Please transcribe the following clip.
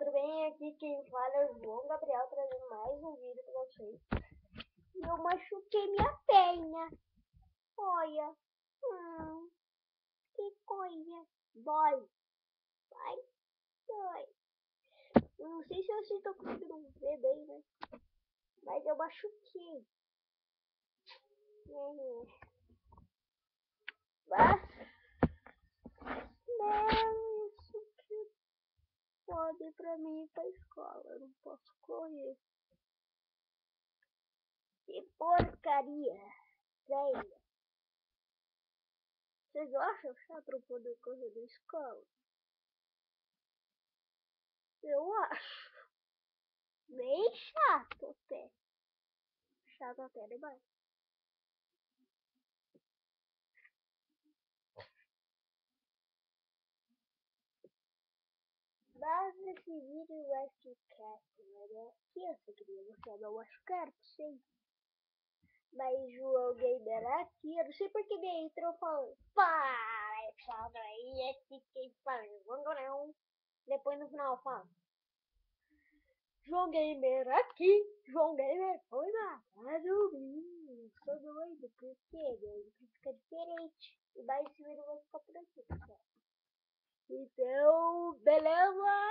tudo bem? Aqui quem fala é o João Gabriel, trazendo mais um vídeo pra vocês. E eu machuquei minha perna. Olha. Que coisa. Dói. Vai. Dói. Eu não sei se vocês estão conseguindo ver bem, né? Mas eu machuquei. Mas não, isso que pode pra mim ir pra escola. Eu não posso correr. Que porcaria. Velho. Vocês acham chato eu poder correr da escola? Eu acho. Bem chato até. Chato até demais. Mas nesse vídeo vai ficar né? Criança queria mostrar meu machucado, sei. Mas João Gamer aqui, eu não sei porque ele entrou falando. Para essa daí, é que quem fala, não. Depois no final fala. João Gamer aqui, João Gamer foi matado. Sou doido, por quê? Fica diferente. E mais esse vídeo vai ficar por aqui, pessoal. Então, beleza?